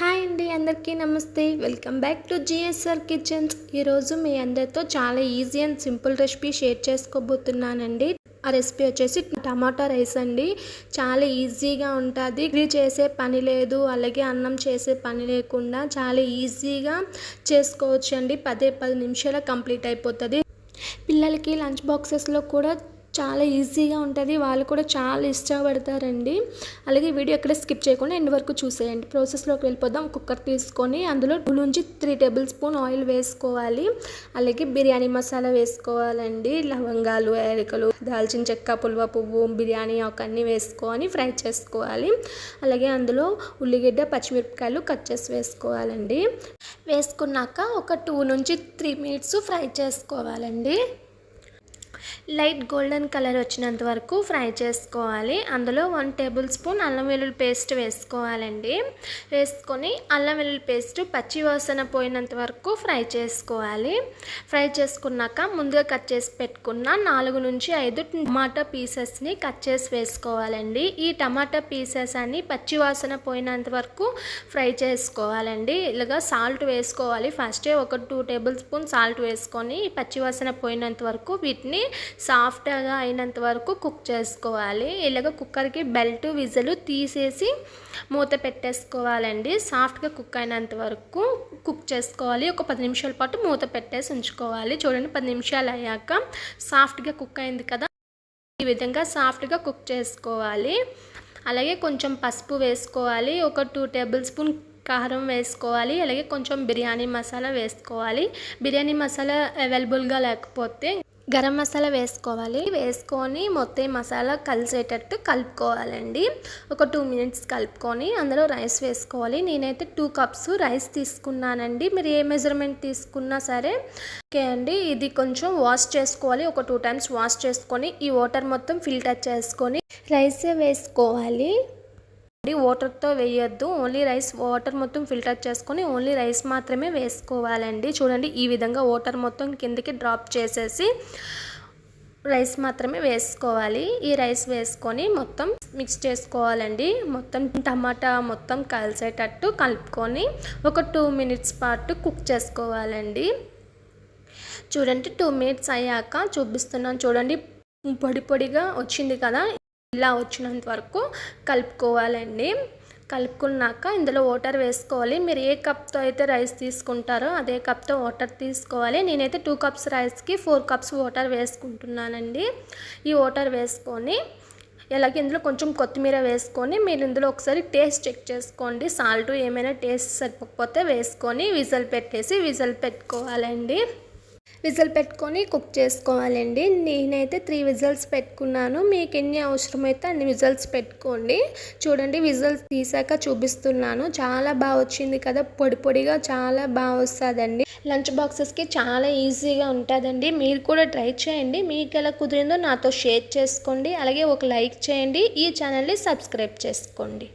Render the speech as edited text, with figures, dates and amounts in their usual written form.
Hi అండి, అందరికీ నమస్తే. Welcome back to GSR kitchens. ఈరోజు మీ అందరితో చాలా easy and simple recipe share చేసుకోబోతున్నానండి. ఆ రెసిపీ వచ్చేసి టమాటా రైస్ అండి. చాలా ఈజీగా ఉంటుంది. ఇది చేసే పని లేదు, అలాగే అన్నం చేసే పని లేకుండా చాలా ఈజీగా చేసుకోవచ్చు అండి. 10 నిమిషాలు కంప్లీట్ అయిపోతుంది. పిల్లలకి లంచ్ బాక్సెస్లో కూడా చాలా ఈజీగా ఉంటుంది. వాళ్ళు కూడా చాలా ఇష్టపడతారండి. అలాగే వీడియో ఎక్కడ స్కిప్ చేయకుండా ఎండ్ వరకు చూసేయండి. ప్రాసెస్లోకి వెళ్ళిపోదాం. కుక్కర్ తీసుకొని అందులో 2 నుంచి 3 టేబుల్ స్పూన్ ఆయిల్ వేసుకోవాలి. అలాగే బిర్యానీ మసాలా వేసుకోవాలండి. లవంగాలు, యాలకులు, దాల్చిన చెక్క, పుల్వ పువ్వు, బిర్యానీ ఆకు అన్నీ వేసుకొని ఫ్రై చేసుకోవాలి. అలాగే అందులో ఉల్లిగడ్డ, పచ్చిమిరపకాయలు కట్ చేసి వేసుకోవాలండి. వేసుకున్నాక ఒక 2 నుంచి 3 మినిట్స్ ఫ్రై చేసుకోవాలండి. లైట్ గోల్డెన్ కలర్ వచ్చినంత వరకు ఫ్రై చేసుకోవాలి. అందులో 1 టేబుల్ స్పూన్ అల్లం వెల్లుల్లి పేస్ట్ వేసుకోవాలండి. వేసుకొని అల్లం వెల్లుల్లి పేస్ట్ పచ్చి వాసన పోయినంత వరకు ఫ్రై చేసుకోవాలి. ఫ్రై చేసుకున్నాక ముందుగా కట్ చేసి పెట్టుకున్న 4 నుంచి 5 టమాటా పీసెస్ని కట్ చేసి వేసుకోవాలండి. ఈ టమాటా పీసెస్ అన్ని పచ్చి వాసన పోయినంత వరకు ఫ్రై చేసుకోవాలండి. ఇలాగా సాల్ట్ వేసుకోవాలి. ఫస్టే ఒక 2 టేబుల్ స్పూన్ సాల్ట్ వేసుకొని పచ్చి వాసన పోయినంత వరకు వీటిని సాఫ్ట్గా అయినంత వరకు కుక్ చేసుకోవాలి. ఇలాగ కుక్కర్కి బెల్ట్ విజిల్ తీసేసి మూత పెట్టేసుకోవాలండి. సాఫ్ట్గా కుక్ అయినంత వరకు కుక్ చేసుకోవాలి. ఒక 10 నిమిషాల పాటు మూత పెట్టేసి ఉంచుకోవాలి. చూడండి, 10 నిమిషాలు అయ్యాక సాఫ్ట్గా కుక్ అయింది కదా, ఈ విధంగా సాఫ్ట్గా కుక్ చేసుకోవాలి. అలాగే కొంచెం పసుపు వేసుకోవాలి. ఒక 2 టేబుల్ స్పూన్ కారం వేసుకోవాలి. అలాగే కొంచెం బిర్యానీ మసాలా వేసుకోవాలి. బిర్యానీ మసాలా అవైలబుల్గా లేకపోతే గరం మసాలా వేసుకోవాలి. వేసుకొని మొత్తం మసాలా కలిసేటట్టు కలుపుకోవాలండి. ఒక 2 మినిట్స్ కలుపుకొని అందులో రైస్ వేసుకోవాలి. నేనైతే 2 కప్స్ రైస్ తీసుకున్నానండి. మీరు ఏ మెజర్మెంట్ తీసుకున్నా సరే ఓకే అండి. ఇది కొంచెం వాష్ చేసుకోవాలి. ఒక 2 టైమ్స్ వాష్ చేసుకొని ఈ వాటర్ మొత్తం ఫిల్టర్ చేసుకొని రైస్ వేసుకోవాలి. వాటర్తో వేయొద్దు, ఓన్లీ రైస్ వాటర్ మొత్తం ఫిల్టర్ చేసుకొని ఓన్లీ రైస్ మాత్రమే వేసుకోవాలండి. చూడండి, ఈ విధంగా వాటర్ మొత్తం కిందకి డ్రాప్ చేసేసి రైస్ మాత్రమే వేసుకోవాలి. ఈ రైస్ వేసుకొని మొత్తం మిక్స్ చేసుకోవాలండి. మొత్తం టమాటా మొత్తం కలిసేటట్టు కలుపుకొని ఒక 2 మినిట్స్ పాటు కుక్ చేసుకోవాలండి. చూడండి, 2 మినిట్స్ అయ్యాక చూపిస్తున్నాను. చూడండి, పొడిగా వచ్చింది కదా, ఇలా వచ్చినంత వరకు కలుపుకోవాలండి. కలుపుకున్నాక ఇందులో వాటర్ వేసుకోవాలి. మీరు ఏ కప్తో అయితే రైస్ తీసుకుంటారో అదే కప్తో వాటర్ తీసుకోవాలి. నేనైతే 2 కప్స్ రైస్కి 4 కప్స్ వాటర్ వేసుకుంటున్నానండి. ఈ వాటర్ వేసుకొని అలాగే ఇందులో కొంచెం కొత్తిమీర వేసుకొని మీరు ఇందులో ఒకసారి టేస్ట్ చెక్ చేసుకోండి. సాల్ట్ ఏమైనా టేస్ట్ సరిపోకపోతే వేసుకొని విజిల్ పెట్టుకోవాలండి. విజిల్ పెట్టుకొని కుక్ చేసుకోవాలండి. నేనైతే 3 విజిల్స్ పెట్టుకున్నాను. మీకు ఎన్ని అవసరమైతే అన్ని విజిల్స్ పెట్టుకోండి. చూడండి, విజిల్స్ తీసాక చూపిస్తున్నాను. చాలా బాగా వచ్చింది కదా, పొడిగా చాలా బాగా వస్తుందండి. లంచ్ బాక్సెస్కి చాలా ఈజీగా ఉంటుందండి. మీరు కూడా ట్రై చేయండి. మీకు ఎలా కుదిరిందో నాతో షేర్ చేసుకోండి. అలాగే ఒక లైక్ చేయండి. ఈ ఛానల్ని సబ్స్క్రైబ్ చేసుకోండి.